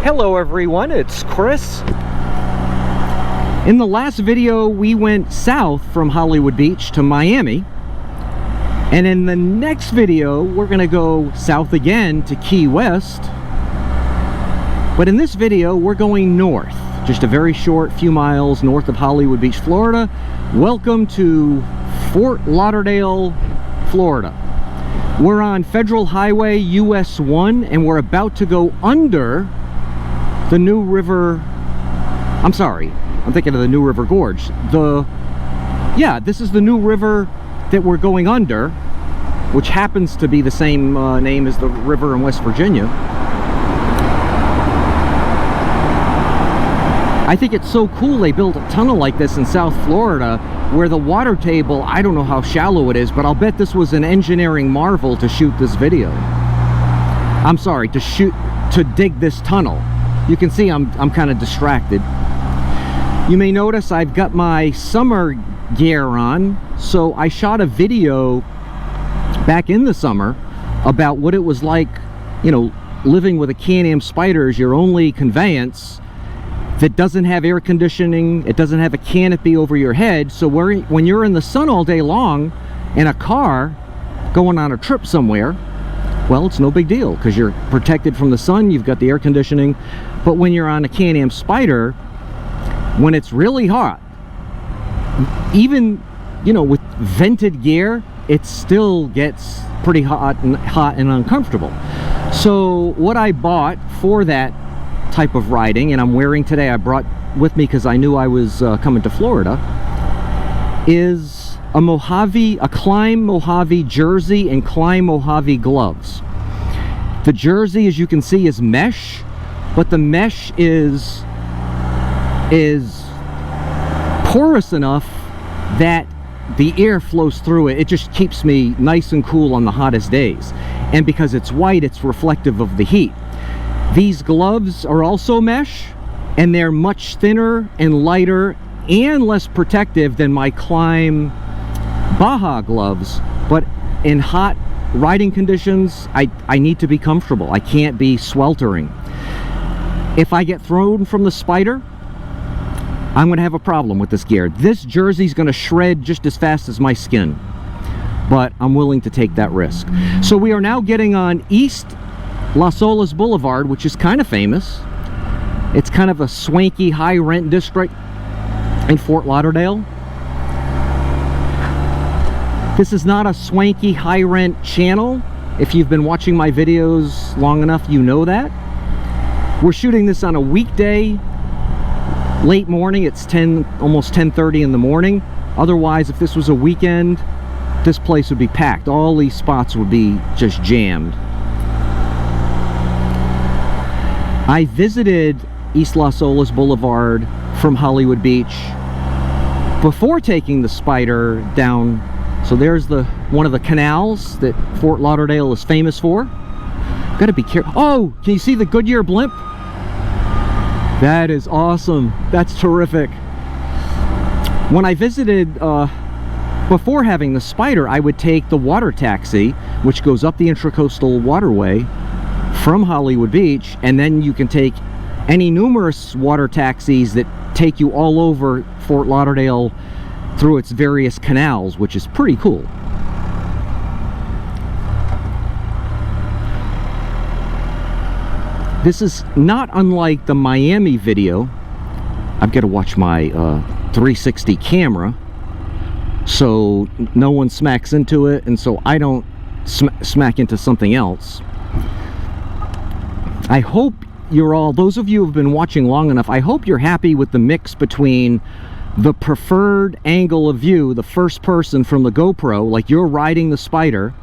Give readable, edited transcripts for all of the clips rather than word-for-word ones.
Hello everyone, it's Chris. In the last video we went south from Hollywood Beach to Miami, and in the next video we're gonna go south again to Key West, but in this video we're going north, just a very short few miles north of Hollywood Beach, Florida. Welcome to Fort Lauderdale, Florida. We're on Federal Highway US 1 and we're about to go under the New River, I'm sorry, I'm thinking of the New River Gorge. This is the New River that we're going under, which happens to be the same name as the river in West Virginia. I think it's so cool they built a tunnel like this in South Florida where the water table, I don't know how shallow it is, but I'll bet this was an engineering marvel to shoot this video. I'm sorry, to dig this tunnel. You can see I'm kind of distracted. You may notice I've got my summer gear on, so I shot a video back in the summer about what it was like, you know, living with a Can-Am Spyder as your only conveyance that doesn't have air conditioning, it doesn't have a canopy over your head, so when you're in the sun all day long in a car going on a trip somewhere, well, it's no big deal because you're protected from the sun, you've got the air conditioning. But when you're on a Can-Am Spyder, when it's really hot, even, you know, with vented gear, it still gets pretty hot and uncomfortable. So what I bought for that type of riding, and I'm wearing today, I brought with me because I knew I was coming to Florida, is a Klim Mohave Jersey and Klim Mohave gloves. The jersey, as you can see, is mesh, but the mesh is porous enough that the air flows through it. It just keeps me nice and cool on the hottest days. And because it's white, it's reflective of the heat. These gloves are also mesh, and they're much thinner and lighter and less protective than my Klim Baja gloves, but in hot riding conditions, I need to be comfortable. I can't be sweltering. If I get thrown from the Spyder, I'm going to have a problem with this gear. This jersey's going to shred just as fast as my skin, but I'm willing to take that risk. So we are now getting on East Las Olas Boulevard, which is kind of famous. It's kind of a swanky high rent district in Fort Lauderdale. This is not a swanky high rent channel. If you've been watching my videos long enough, you know that. We're shooting this on a weekday, late morning. It's almost 10:30 in the morning. Otherwise, if this was a weekend, this place would be packed. All these spots would be just jammed. I visited East Las Olas Boulevard from Hollywood Beach before taking the Spyder down. So there's one of the canals that Fort Lauderdale is famous for. Gotta be careful. Oh, can you see the Goodyear blimp? That is awesome. That's terrific. When I visited, before having the Spyder, I would take the water taxi, which goes up the Intracoastal Waterway from Hollywood Beach, and then you can take any numerous water taxis that take you all over Fort Lauderdale through its various canals, which is pretty cool. This is not unlike the Miami video. I've got to watch my 360 camera so no one smacks into it, and so I don't smack into something else. I hope you're all, those of you who have been watching long enough, I hope you're happy with the mix between the preferred angle of view, the first person from the GoPro, like you're riding the Spyder,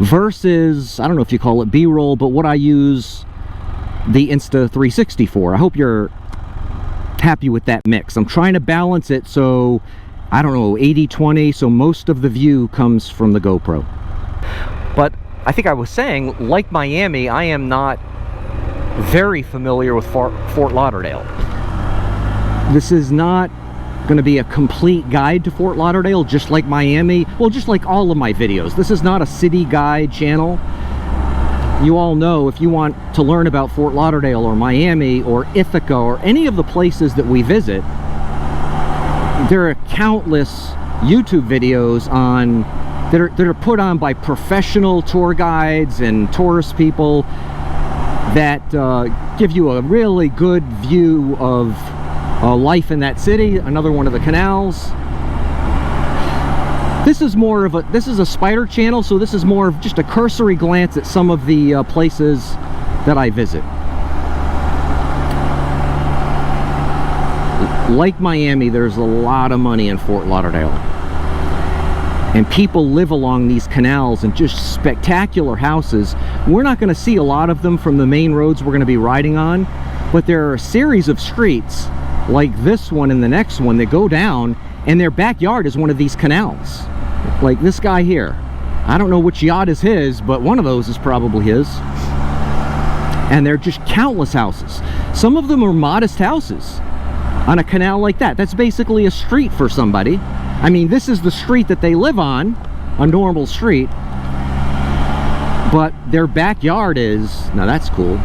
versus, I don't know if you call it B-roll, but what I use the Insta360 for. I hope you're happy with that mix. I'm trying to balance it so, I don't know, 80-20, so most of the view comes from the GoPro. But I think I was saying, like Miami, I am not very familiar with Fort Lauderdale. This is not going to be a complete guide to Fort Lauderdale, just like Miami. Well, just like all of my videos. This is not a city guide channel. you all know, if you want to learn about Fort Lauderdale or Miami or Ithaca or any of the places that we visit, there are countless YouTube videos on that are put on by professional tour guides and tourist people that give you a really good view of life in that city. Another one of the canals. This is a Spyder channel, so this is more of just a cursory glance at some of the places that I visit. Like Miami, there's a lot of money in Fort Lauderdale. And people live along these canals in just spectacular houses. We're not going to see a lot of them from the main roads we're going to be riding on, but there are a series of streets like this one and the next one that go down, and their backyard is one of these canals. Like this guy here. I don't know which yacht is his, but one of those is probably his. And they're just countless houses. Some of them are modest houses on a canal like that. That's basically a street for somebody. I mean, this is the street that they live on, a normal street, but their backyard is, now that's cool,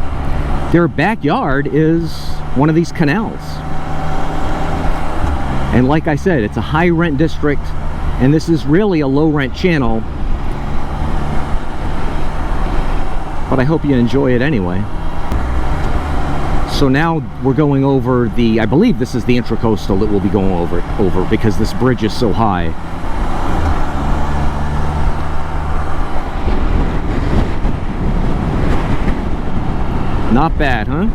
their backyard is one of these canals. And like I said, it's a high rent district, and this is really a low rent channel, but I hope you enjoy it anyway. So now we're going over the, I believe this is the intracoastal that we'll be going over because this bridge is so high. Not bad, huh?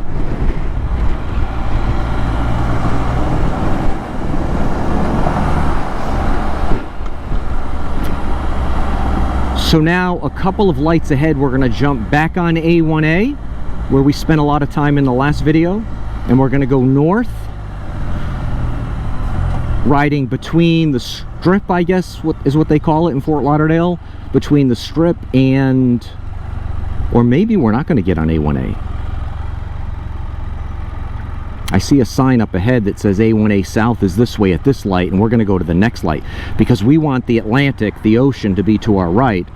So now a couple of lights ahead, we're going to jump back on A1A, where we spent a lot of time in the last video, and we're going to go north, riding between the strip, I guess is what they call it in Fort Lauderdale, between the strip and, or maybe we're not going to get on A1A. I see a sign up ahead that says A1A South is this way at this light, and we're going to go to the next light because we want the Atlantic, the ocean, to be to our right.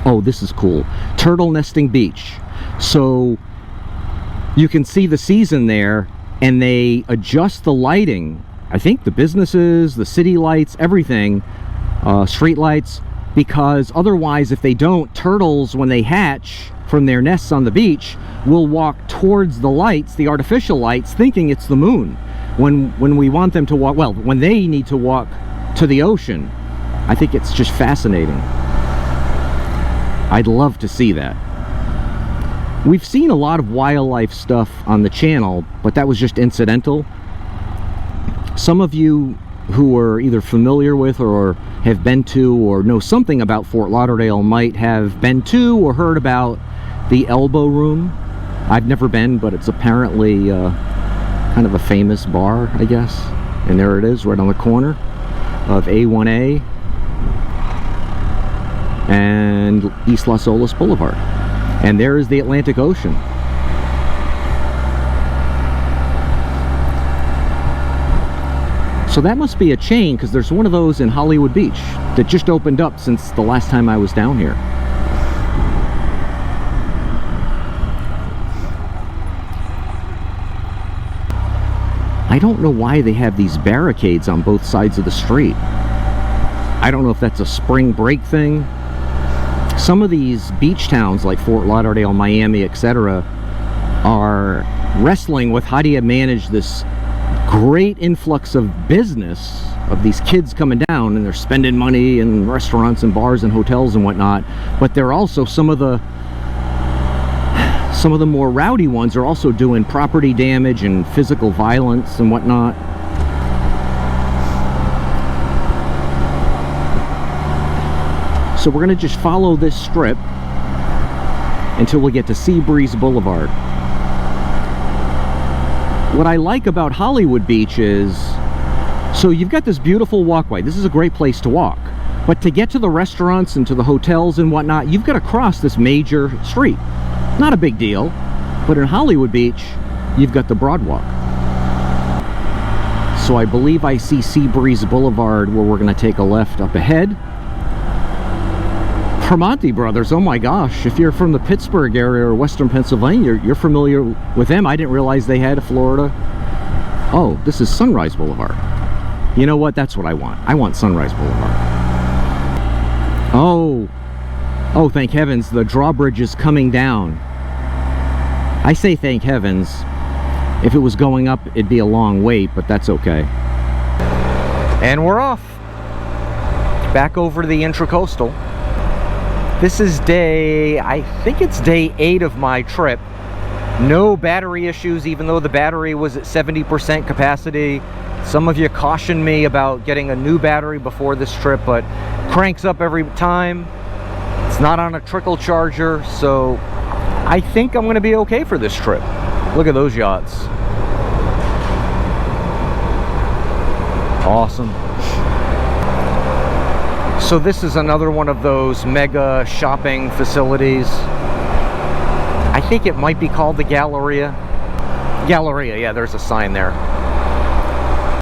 Oh, this is cool. Turtle Nesting Beach. So you can see the season there, and they adjust the lighting. I think the businesses, the city lights, everything, street lights, because otherwise if they don't, turtles, when they hatch from their nests on the beach, will walk towards the lights, the artificial lights, thinking it's the moon. When we want them to walk, well, when they need to walk to the ocean. I think it's just fascinating. I'd love to see that. We've seen a lot of wildlife stuff on the channel, but that was just incidental. Some of you who are either familiar with or have been to or know something about Fort Lauderdale might have been to or heard about the Elbow Room. I've never been, but it's apparently kind of a famous bar, I guess. And there it is, right on the corner of A1A and East Las Olas Boulevard. And there is the Atlantic Ocean. So that must be a chain, because there's one of those in Hollywood Beach that just opened up since the last time I was down here. I don't know why they have these barricades on both sides of the street. I don't know if that's a spring break thing. Some of these beach towns like Fort Lauderdale, Miami, etc. are wrestling with how do you manage this great influx of business of these kids coming down, and they're spending money in restaurants and bars and hotels and whatnot, but they're also some of the more rowdy ones are also doing property damage and physical violence and whatnot. So we're going to just follow this strip until we get to Seabreeze Boulevard. What I like about Hollywood Beach is, so you've got this beautiful walkway. This is a great place to walk. But to get to the restaurants and to the hotels and whatnot, you've got to cross this major street. Not a big deal, but in Hollywood Beach, you've got the Broadwalk. So I believe I see Seabreeze Boulevard, where we're going to take a left up ahead. Tremonti Brothers, oh my gosh, if you're from the Pittsburgh area or Western Pennsylvania, you're familiar with them. I didn't realize they had a Florida. Oh, this is Sunrise Boulevard. You know what? That's what I want. I want Sunrise Boulevard. Oh, thank heavens, the drawbridge is coming down. I say thank heavens. If it was going up, it'd be a long wait, but that's okay. And we're off. Back over to the Intracoastal. This is I think it's day 8 of my trip. No battery issues, even though the battery was at 70% capacity. Some of you cautioned me about getting a new battery before this trip, but cranks up every time. It's not on a trickle charger, so I think I'm going to be okay for this trip. Look at those yachts. Awesome. So this is another one of those mega shopping facilities. I think it might be called the Galleria. Galleria, yeah, there's a sign there.